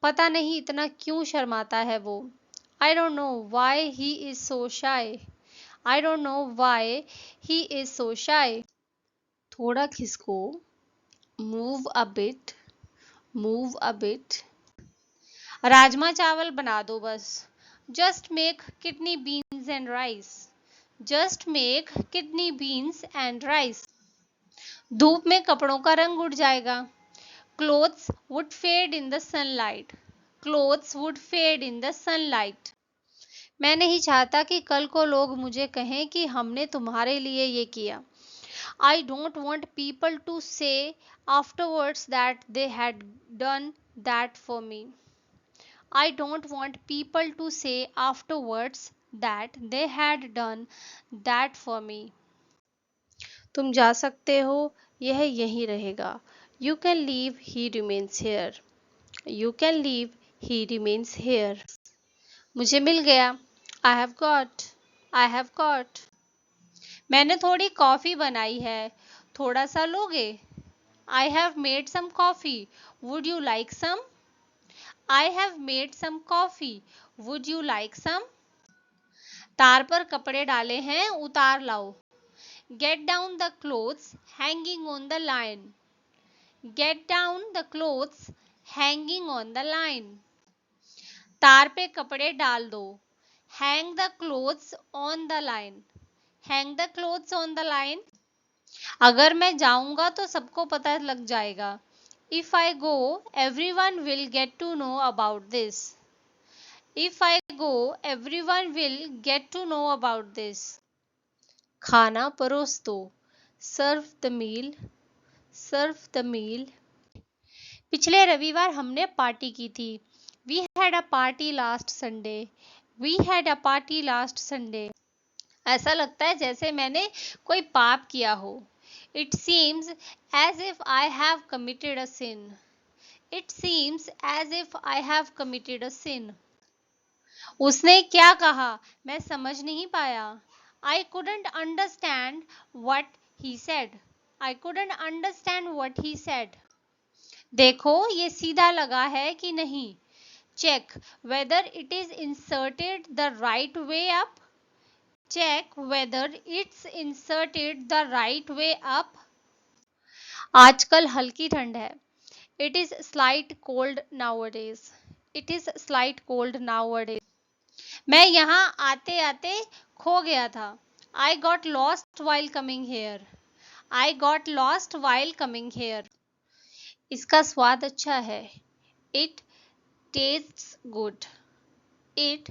पता नहीं इतना क्यों शर्माता है वो। I don't know why he is so shy. I don't know why he is so shy. थोड़ा खिसको, move a bit, move a bit. राजमा चावल बना दो बस। Just make kidney beans and rice. Just make kidney beans and rice. धूप में कपड़ों का रंग उड़ जाएगा। Clothes would fade in the sunlight. Clothes would fade in the sunlight. मैं नहीं चाहता कि कल को लोग मुझे कहें कि हमने तुम्हारे लिए ये किया। I don't want people to say afterwards that they had done that for me. I don't want people to say afterwards that they had done that for me. तुम जा सकते हो, यह यहीं रहेगा। You can leave, he remains here. You can leave, he remains here. मुझे मिल गया। I have got. I have got. मैंने थोड़ी कॉफ़ी बनाई है, थोड़ा सा लोगे? I have made some coffee. Would you like some? I have made some coffee. Would you like some? तार पर कपड़े डाले हैं, उतार लाओ। Get down the clothes hanging on the line. Get down the clothes hanging on the line. तार पे कपड़े डाल दो। Hang the clothes on the line. Hang the clothes on the line. अगर मैं जाऊंगा तो सबको पता लग जाएगा। If I go, everyone will get to know about this. If I go, everyone will get to know about this. खाना परोस दो। Serve the meal. Serve the meal. पिछले रविवार हमने पार्टी की थी। We had a party last Sunday. We had a party last Sunday. ऐसा लगता है जैसे मैंने कोई पाप किया हो। It seems as if I have committed a sin. It seems as if I have committed a sin. उसने क्या कहा, मैं समझ नहीं पाया। I couldn't understand what he said. I couldn't understand what he said. देखो ये सीधा लगा है कि नहीं। Check whether it is inserted the right way up. Check whether it's inserted the right way up. आजकल हल्की ठंड है। It is slight cold nowadays. It is slight cold nowadays. मैं यहाँ आते आते खो गया था। I got lost while coming here. I got lost while coming here. इसका स्वाद अच्छा है। It tastes good. It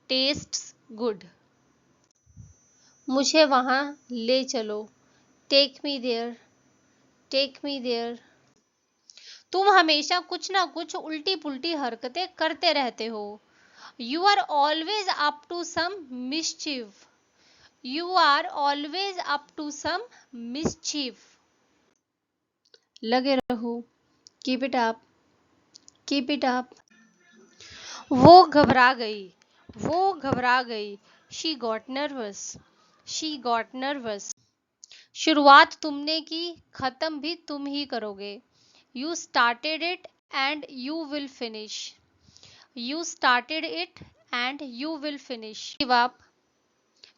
tastes good. मुझे वहाँ ले चलो। Take me there. Take me there. तुम हमेशा कुछ ना कुछ उल्टी पुल्टी हरकतें करते रहते हो। You are always up to some mischief. You are always up to some mischief. लगे रहो। Keep it up. Keep it up. वो घबरा गई। वो घबरा गई। She got nervous. She got nervous. शुरुआत तुमने की, खत्म भी तुम ही करोगे। You started it and you will finish. You started it and you will finish. Give up.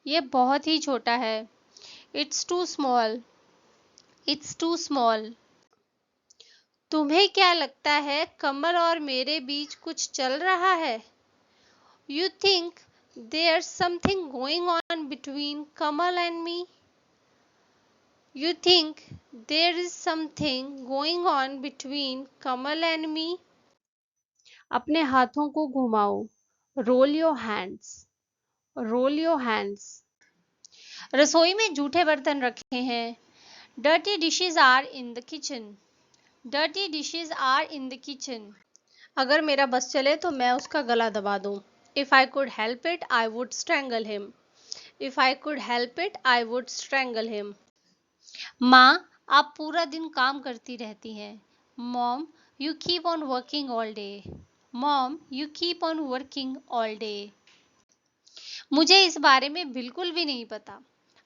ये बहुत ही छोटा है। It's too small. It's too small. तुम्हें क्या लगता है कमल और मेरे बीच कुछ चल रहा है? You think there's something going on between Kamal and me? You think there is something going on between Kamal and me? अपने हाथों को घुमाओ। Roll your hands. Roll your hands. रसोई में जूठे बर्तन रखे हैं। Dirty dishes are in the kitchen. Dirty dishes are in the kitchen. अगर मेरा बस चले तो मैं उसका गला दबा दूं। If I could help it, I would strangle him. If I could help it, I would strangle him. माँ, आप पूरा दिन काम करती रहती हैं। Mom, you keep on working all day. Mom, you keep on working all day. मुझे इस बारे में बिल्कुल भी नहीं पता।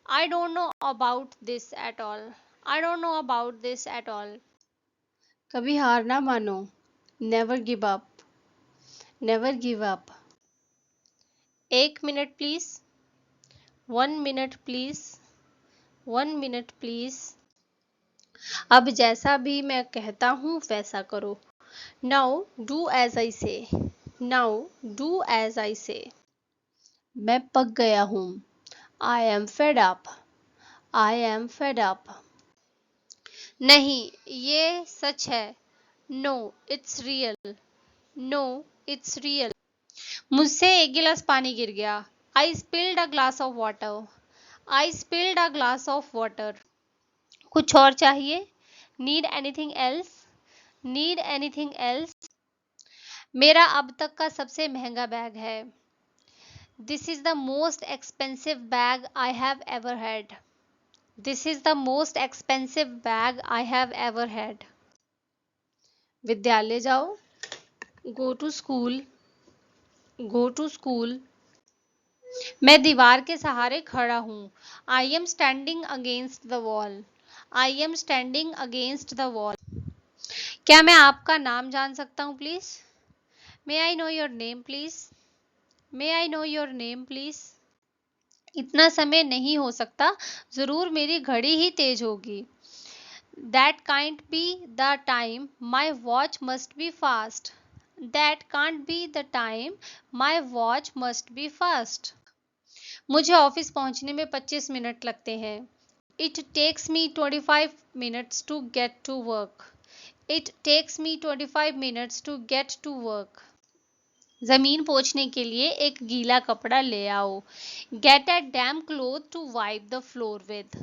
I don't know about this at all. I don't know about this at all. कभी हार ना मानो। Never give up. Never give up. 1 minute please. 1 minute please. 1 minute please. अब जैसा भी मैं कहता हूँ वैसा करो। नाउ डू एज आई से। नाउ डू एज आई से। मैं पक गया हूँ। I am fed up. I am fed up. नहीं, ये सच है। No, it's real. No, it's real. मुझसे एक गिलास पानी गिर गया। I spilled a glass of water. I spilled a glass of water. कुछ और चाहिए? Need anything else? Need anything else? मेरा अब तक का सबसे महंगा बैग है। This is the most expensive bag I have ever had. This is the most expensive bag I have ever had. विद्यालय जाओ। Go to school. Go to school. मैं दीवार के सहारे खड़ा हूँ। I am standing against the wall. I am standing against the wall. क्या मैं आपका नाम जान सकता हूँ please? May I know your name please? May I know your name please? इतना समय नहीं हो सकता, जरूर मेरी घड़ी ही तेज होगी। That can't be the time, my watch must be fast. That can't be the time, my watch must be fast. मुझे ऑफिस पहुंचने में 25 मिनट लगते हैं। It takes me 25 minutes to get to work. It takes me 25 minutes to get to work. जमीन पोंछने के लिए एक गीला कपड़ा ले आओ। Get a damp cloth to wipe the floor with.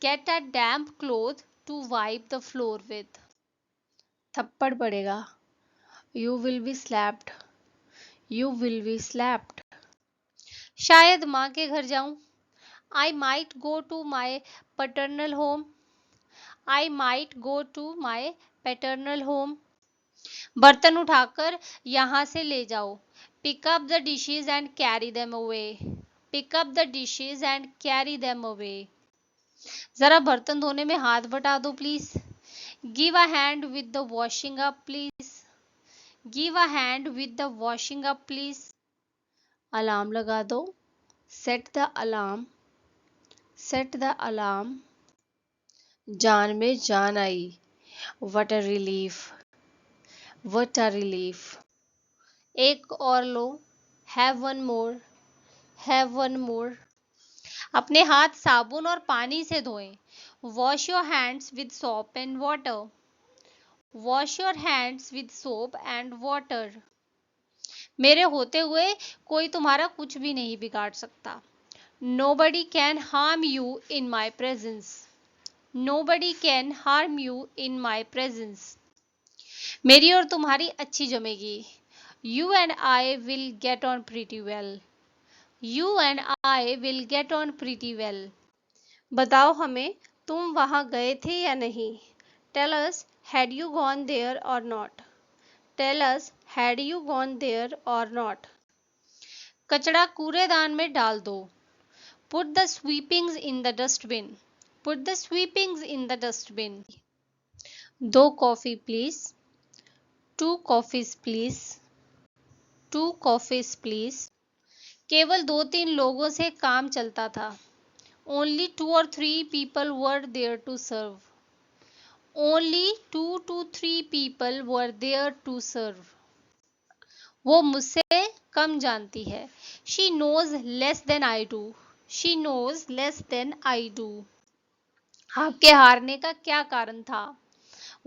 Get a damp cloth to wipe the floor with. थप्पड़ पड़ेगा। You will be slapped. You will be slapped. शायद माँ के घर जाऊं। I might go to my paternal home. I might go to my paternal home. बर्तन उठाकर यहाँ से ले जाओ। Pick up the dishes and carry them away. Pick up the dishes and carry them away. जरा बर्तन धोने में हाथ बटा दो please. Give a hand with the washing up please. Give a hand with the washing up please. Alarm लगा दो। Set the alarm. Set the alarm. जान में जान आई। What a relief. What a relief. एक और लो। Have one more. Have one more. अपने हाथ साबुन और पानी से धोएं। Wash your hands with soap and water. Wash your hands with soap and water. मेरे होते हुए कोई तुम्हारा कुछ भी नहीं बिगाड़ सकता। Nobody can harm you in my presence. Nobody can harm you in my presence. मेरी और तुम्हारी अच्छी जमेगी। You and I will get on pretty well. You and I will get on pretty well. बताओ हमें, तुम वहां गए थे या नहीं? Tell us, had you gone there or not? Tell us, had you gone there or not? कचरा कूड़ेदान में डाल दो। Put the sweepings in the dustbin. Put the sweepings in the dustbin. 2 coffee please. 2 coffees please. 2 coffees please. केवल 2-3 लोगों से काम चलता था। Only 2 or 3 people were there to serve. Only 2 to 3 people were there to serve. वो मुझसे कम जानती है। She knows less than I do. She knows less than I do. आपके हारने का क्या कारण था?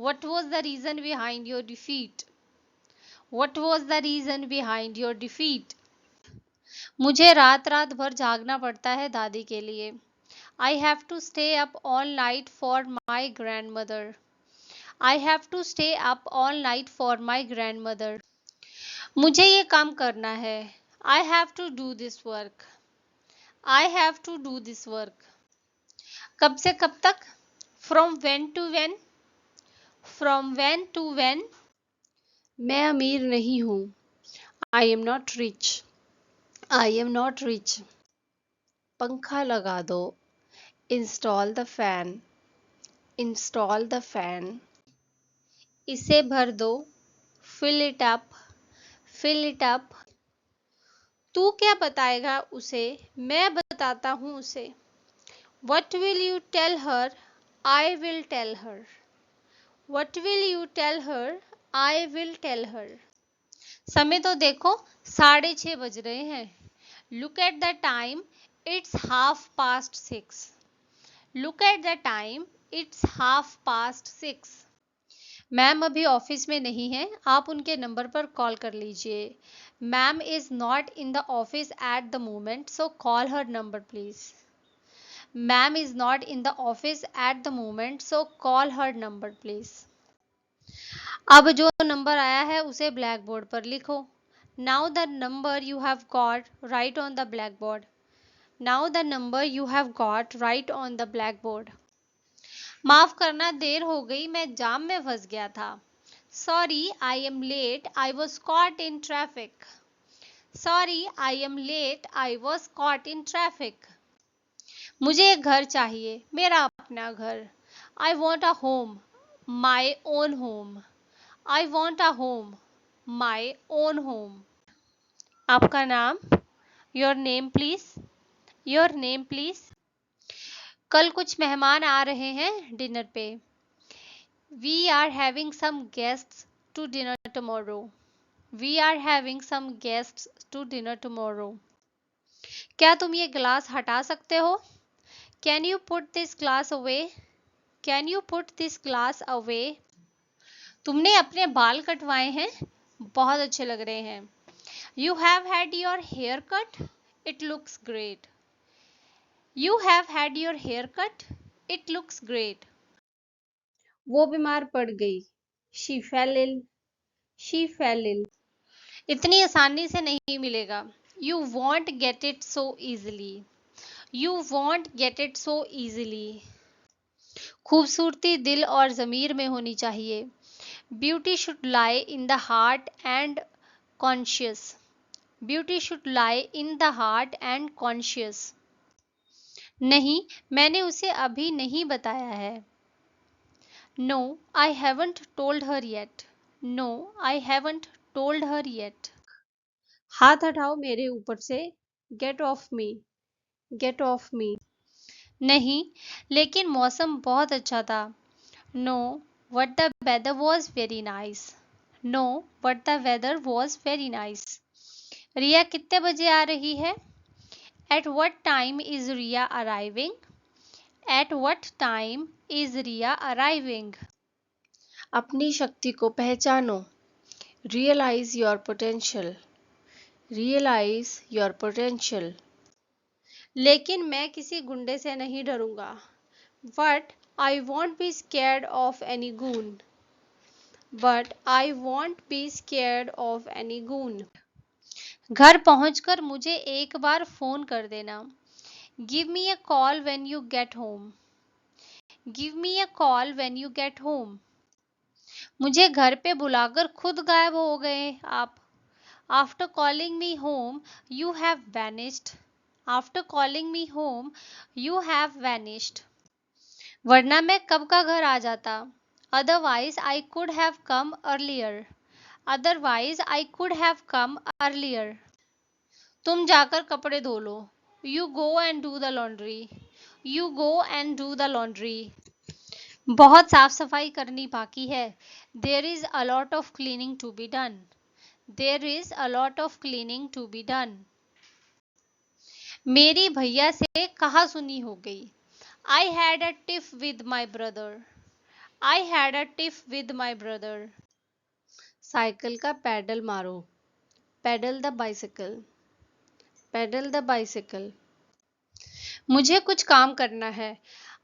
What was the reason behind your defeat? What was the reason behind your defeat? मुझे रात रात भर जागना पड़ता है दादी के लिए। I have to stay up all night for my grandmother. I have to stay up all night for my grandmother. मुझे ये काम करना है। I have to do this work. I have to do this work. कब से कब तक? From when to when? From when to when? मैं अमीर नहीं हूँ। I am not rich. I am not rich. पंखा लगा दो। Install the fan. Install the fan. इसे भर दो। Fill it up. fill it up. तू क्या बताएगा उसे, मैं बताता हूँ उसे. What will you tell her? I will tell her. What will you tell her? I will tell her. समय तो देखो, 6:30 बज रहे हैं. Look at the time. It's 6:30. Look at the time. It's 6:30. Ma'am अभी ऑफिस में नहीं है, आप उनके नंबर पर कॉल कर लीजिए. Ma'am is not in the office at the moment, so call her number please. Ma'am is not in the office at the moment, so call her number please. अब जो नंबर आया है उसे black board पर लिखो. Now the number you have got right on the black board. Now the number you have got right on the black board. माफ करना, देर हो गई, मैं जाम में फंस गया था. Sorry I am late, I was caught in traffic. Sorry I am late, I was caught in traffic. मुझे एक घर चाहिए, मेरा अपना घर. I want a home, my own home. I want a home, my own home. आपका नाम, your name please. Your name please. कल कुछ मेहमान आ रहे हैं डिनर पे. We are having some guests to dinner tomorrow. We are having some guests to dinner tomorrow. क्या तुम ये ग्लास हटा सकते हो? Can you put this glass away? Can you put this glass away? तुमने अपने बाल कटवाए हैं? बहुत अच्छे लग रहे हैं. You have had your hair cut? It looks great. You have had your hair cut? It looks great. वो बीमार पड़ गई. She fell ill. She fell ill. इतनी आसानी से नहीं मिलेगा. You won't get it so easily. You won't get it so easily. खूबसूरती दिल और ज़मीर में होनी चाहिए. Beauty should lie in the heart and conscious. Beauty should lie in the heart and conscious. नहीं, मैंने उसे अभी नहीं बताया है. No, I haven't told her yet. No, I haven't told her yet. हाथ हटाओ मेरे ऊपर से. Get off me. Get off me. नहीं, लेकिन मौसम बहुत अच्छा था. No, but the weather was very nice. No, but the weather was very nice. रिया कितने बजे आ रही है? At what time is Riya arriving? At what time is Riya arriving? अपनी शक्ति को पहचानो. Realize your potential. Realize your potential. लेकिन मैं किसी गुंडे से नहीं डरूंगा. But I won't be scared of any goon. But I won't be scared of any goon. घर पहुंचकर मुझे एक बार फोन कर देना. Give me a call when you get home. Give me a call when you get home. मुझे घर पे बुलाकर खुद गायब हो गए आप. After calling me home, you have vanished. After calling me home, you have vanished. वरना मैं कब का घर आ जाता. Otherwise I could have come earlier. Otherwise I could have come earlier. तुम जाकर कपड़े धो लो. You go and do the laundry. You go and do the laundry. बहुत साफ सफाई करनी बाकी है. There is a lot of cleaning to be done. There is a lot of cleaning to be done. मेरी भैया से कहा सुनी हो गई. I had a tiff with my brother. I had a tiff with my brother. Cycle का pedal मारो. Pedal the bicycle. Pedal the bicycle. मुझे कुछ काम करना है.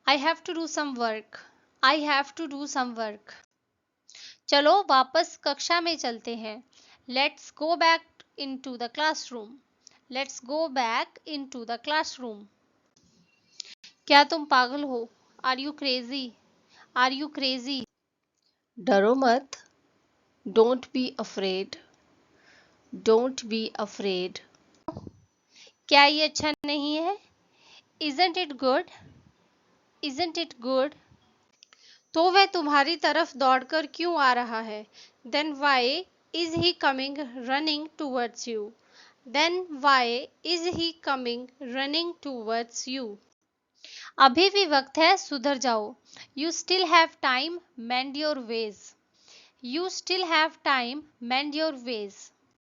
I have to do some work. I have to do some work. चलो वापस कक्षा में चलते हैं. Let's go back into the classroom. Let's go back into the classroom. क्या तुम पागल हो? Are you crazy? Are you crazy? डरो मत. Don't be afraid. Don't be afraid. क्या ये अच्छा नहीं है? Isn't it good? Isn't it good? तो वह तुम्हारी तरफ दौड़कर क्यों आ रहा है? Then why is he coming running towards you? Then why is he coming running towards you? अभी भी वक्त है, सुधर जाओ. You still have time, mend your ways. You still have time, mend your ways.